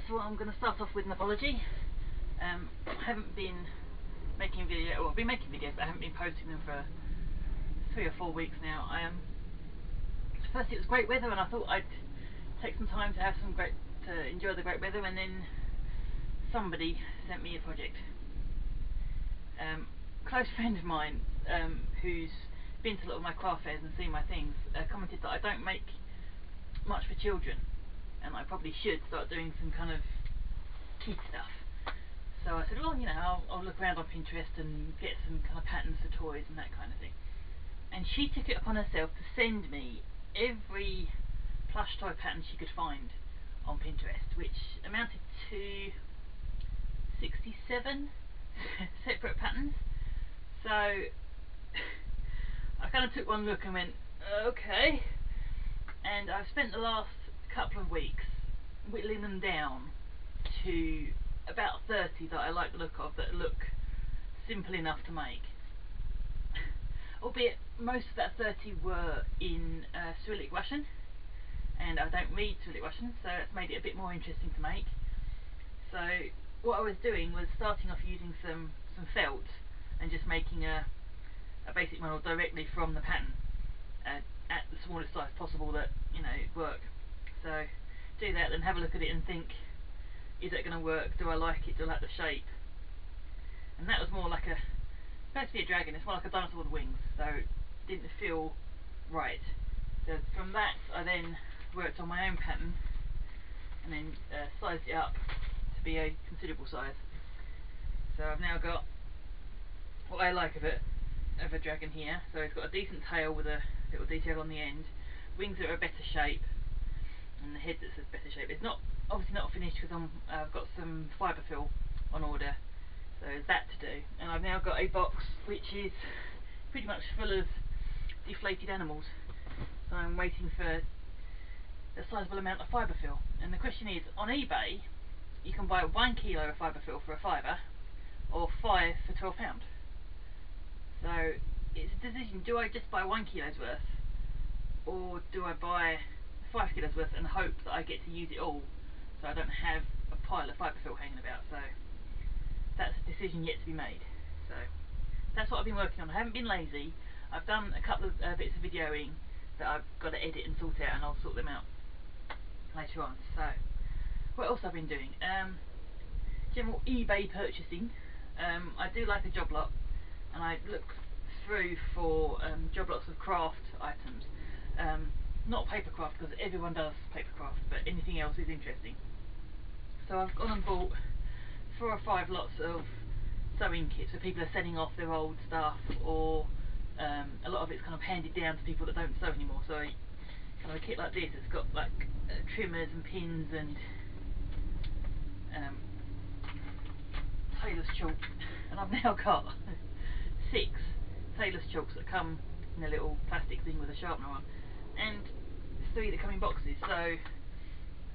first of all, I'm going to start off with an apology. I haven't been making videos, well, I've been making videos, but I haven't been posting them for 3 or 4 weeks now. First, it was great weather, and I thought I'd take some time to enjoy the great weather, and then somebody sent me a project. A close friend of mine, who's been to a lot of my craft fairs and seen my things, commented that I don't make much for children, and I probably should start doing some kind of kid stuff. So I said, well, you know, I'll look around on Pinterest and get some kind of patterns for toys and that kind of thing. And she took it upon herself to send me every plush toy pattern she could find on Pinterest, which amounted to 67 separate patterns. So I kind of took one look and went, okay. And I've spent the last couple of weeks whittling them down to about 30 that I like the look of, that look simple enough to make. Albeit most of that 30 were in Cyrillic Russian, and I don't read Cyrillic Russian, so it's made it a bit more interesting to make. So what I was doing was starting off using some felt and just making a basic model directly from the pattern at the smallest size possible that, you know, work. So do that, then have a look at it and think, is it going to work? Do I like it? Do I like the shape? And that was more like supposed to be a dragon, it's more like a dinosaur with wings, so it didn't feel right. So from that I then worked on my own pattern and then sized it up to be a considerable size. So I've now got what I like of a dragon here. So it's got a decent tail with a little detail on the end, wings that are a better shape, and the head that's a better shape. It's obviously not finished because I've got some fibre fill on order, so there's that to do. And I've now got a box which is pretty much full of deflated animals, so I'm waiting for a sizable amount of fibre fill. And the question is, on eBay you can buy 1 kilo of fibre fill for £1 or 5 for £12. So it's a decision, do I just buy 1 kilo's worth, or do I buy 5 kilos worth and hope that I get to use it all, so I don't have a pile of fibre fill hanging about. So that's a decision yet to be made. So that's what I've been working on. I haven't been lazy. I've done a couple of bits of videoing that I've got to edit and sort out, and I'll sort them out later on. So what else I've been doing? General eBay purchasing. I do like a job lot, and I look through for job lots of craft items. Not paper craft, because everyone does paper craft, but anything else is interesting. So I've gone and bought 4 or 5 lots of sewing kits where people are selling off their old stuff, or a lot of it's kind of handed down to people that don't sew anymore. So kind of a kit like this, it's got like trimmers and pins and tailor's chalk, and I've now got 6 tailor's chalks that come in a little plastic thing with a sharpener on, and 3 that come in boxes. So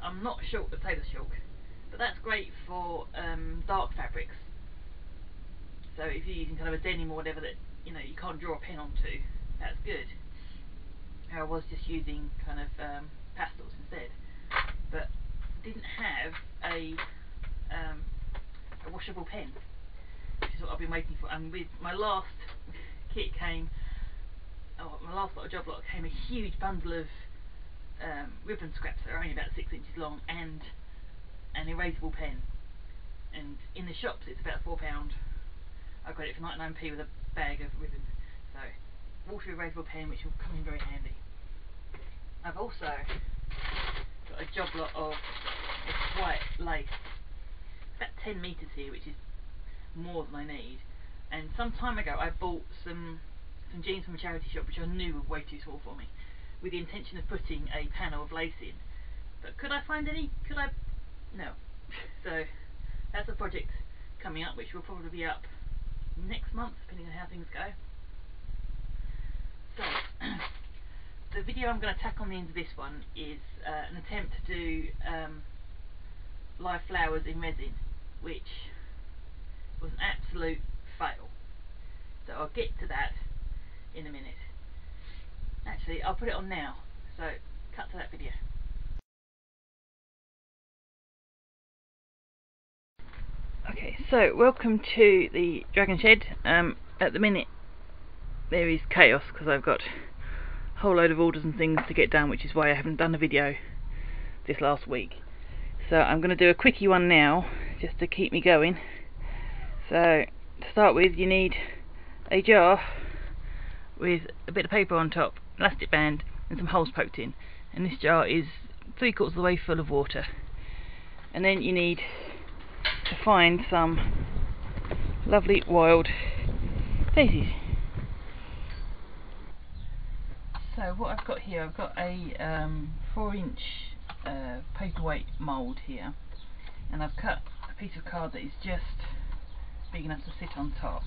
I'm not short of tailor's chalk, but that's great for dark fabrics. So if you're using kind of a denim or whatever that, you know, you can't draw a pen onto, that's good. I was just using kind of pastels instead, but didn't have a washable pen, which is what I've been waiting for. And with my last kit came, my last lot of job lot came a huge bundle of ribbon scraps that are only about 6 inches long, and an erasable pen. And in the shops it's about £4. I got it for 99p with a bag of ribbon. So water erasable pen, which will come in very handy. I've also got a job lot of this white lace, about 10 metres here, which is more than I need. And some time ago I bought some jeans from a charity shop which I knew were way too small for me, with the intention of putting a panel of lace in. But could I find any? Could I? No. So that's a project coming up, which will probably be up next month, depending on how things go. So the video I'm going to tack on the end of this one is an attempt to do live flowers in resin, which was an absolute fail. So I'll get to that in a minute. Actually, I'll put it on now, so cut to that video. Okay, so welcome to the Dragon Shed. At the minute there is chaos because I've got a whole load of orders and things to get done, which is why I haven't done a video this last week. So I'm going to do a quickie one now, just to keep me going. So to start with, you need a jar with a bit of paper on top, elastic band and some holes poked in, and this jar is 3/4 of the way full of water. And then you need to find some lovely wild daisies. So what I've got here, I've got a 4-inch paperweight mould here, and I've cut a piece of card that is just big enough to sit on top,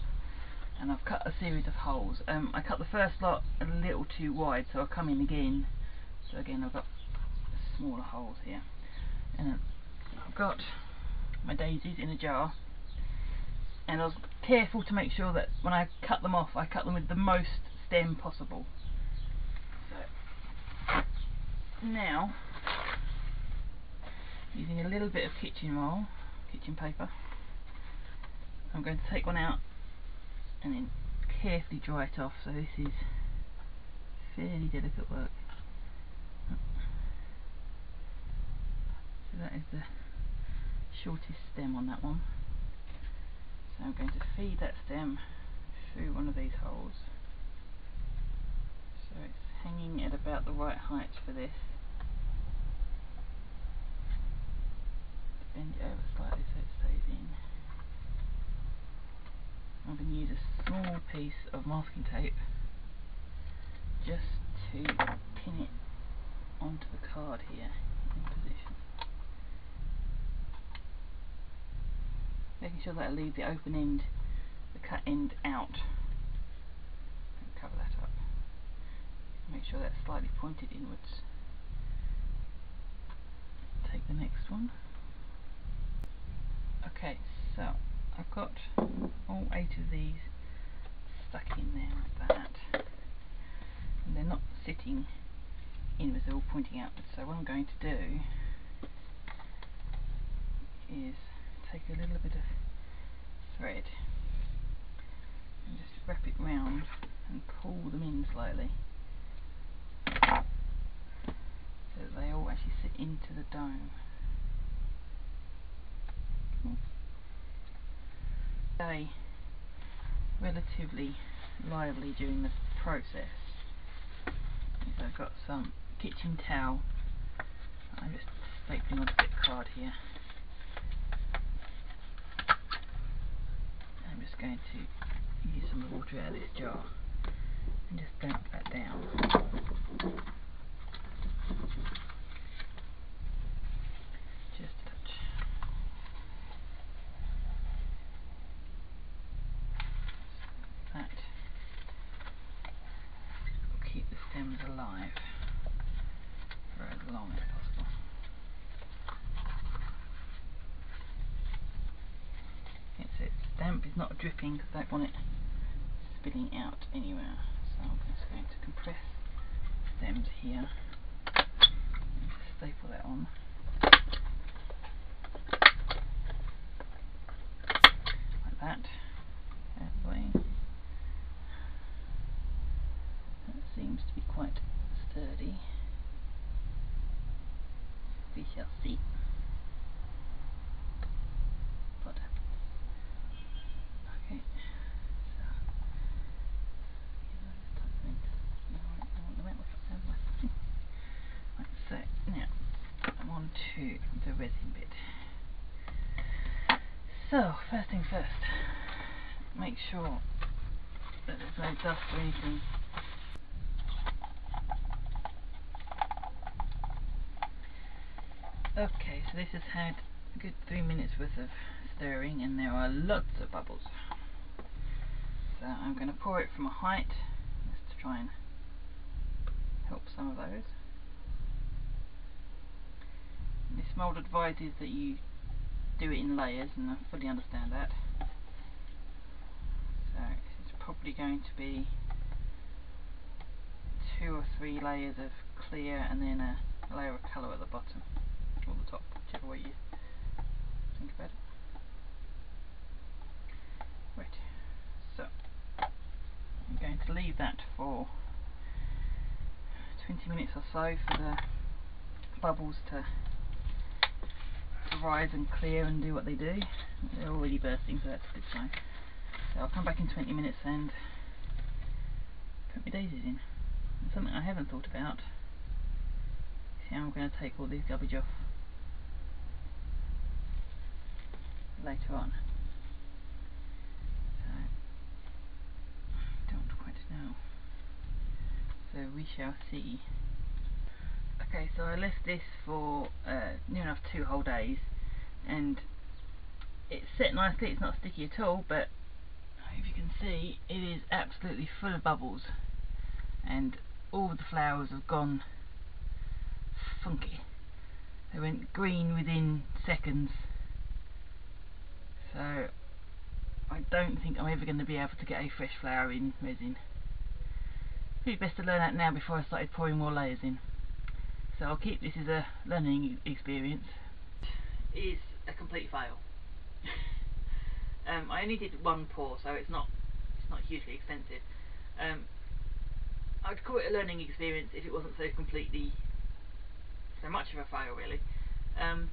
and I've cut a series of holes. I cut the first lot a little too wide, so I'll come in again. So again I've got smaller holes here, and I've got my daisies in a jar, and I was careful to make sure that when I cut them off, I cut them with the most stem possible. So now, using a little bit of kitchen paper, I'm going to take one out and then carefully dry it off. So this is fairly delicate work. So that is the shortest stem on that one. So I'm going to feed that stem through one of these holes, so it's hanging at about the right height for this. Bend it over slightly so it stays in. I'm going to use a small piece of masking tape just to pin it onto the card here in position, making sure that I leave the open end, the cut end out, and cover that up. Make sure that's slightly pointed inwards. Take the next one. Okay, so I've got all 8 of these stuck in there like that, and they're not sitting inwards, they're all pointing outwards. So what I'm going to do is take a little bit of thread and just wrap it round and pull them in slightly, so that they all actually sit into the dome. Stay relatively lively during the process. So I've got some kitchen towel, I'm just stapling on a bit of card here. I'm just going to use some of the water out of this jar and just damp that down. Just a touch. That will keep the stems alive for as long as possible. It's damp, it's not dripping because I don't want it spilling out anywhere. So I'm just going to compress stems here and just staple that on. Like that. Out of the way. That seems to be quite sturdy. We shall see what happens. Okay, so now I'm on to the resin bit. So first thing first, make sure that there's no dust or anything. Okay, so this has had a good 3 minutes worth of stirring and there are lots of bubbles. So I'm going to pour it from a height just to try and help some of those. And this mould advises that you do it in layers, and I fully understand that. So it's probably going to be 2 or 3 layers of clear and then a layer of colour at the bottom or the top, whichever way you think about it. going to leave that for 20 minutes or so for the bubbles to rise and clear and do what they do. They're already bursting, so that's a good sign. So I'll come back in 20 minutes and put my daisies in. And something I haven't thought about is how I'm going to take all this garbage off later on. So I don't quite know. So we shall see. Okay, so I left this for near enough 2 whole days, and it's set nicely. It's not sticky at all, but if you can see, it is absolutely full of bubbles, and all the flowers have gone funky. They went green within seconds, so I don't think I'm ever going to be able to get a fresh flower in resin. It'd be best to learn that now before I started pouring more layers in. So I'll keep this as a learning experience. It's a complete fail. I only did 1 pour, so it's not hugely expensive. I'd call it a learning experience if it wasn't so much of a fail, really. It's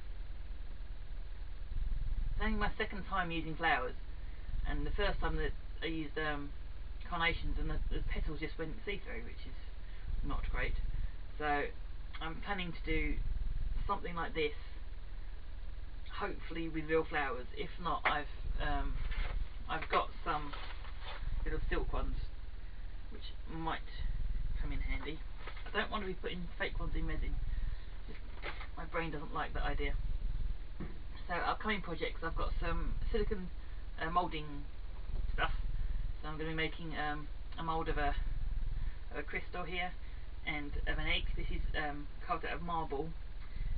only my 2nd time using flowers, and the first time that I used carnations, and the petals just went see-through, which is not great. So I'm planning to do something like this, hopefully with real flowers. If not, I've got some little silk ones which might come in handy. I don't want to be putting fake ones in resin. My brain doesn't like that idea. So upcoming projects, I've got some silicone moulding stuff. So I'm going to be making a mould of a crystal here, and of an egg. This is carved out of marble,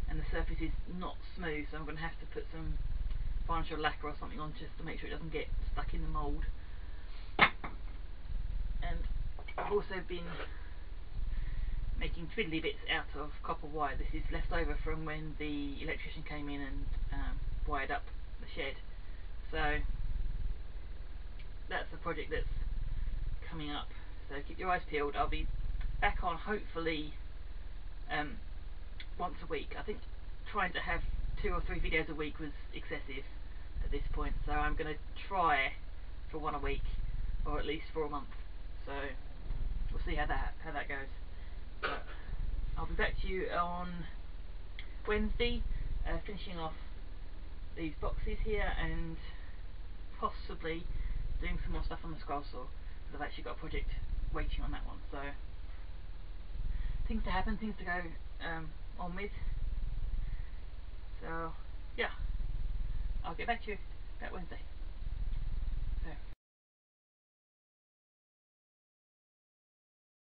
and the surface is not smooth, so I'm going to have to put some varnish or lacquer or something on just to make sure it doesn't get stuck in the mould. And I've also been making twiddly bits out of copper wire. This is left over from when the electrician came in and wired up the shed. So that's a project that's coming up, so keep your eyes peeled. I'll be back on hopefully once a week. I think trying to have 2 or 3 videos a week was excessive at this point, so I'm going to try for 1 a week, or at least for a month. So we'll see how that goes. But I'll be back to you on Wednesday, finishing off these boxes here, and possibly doing some more stuff on the scroll saw, because I've actually got a project waiting on that one. So things to happen, things to go on with. So yeah, I'll get back to you that Wednesday.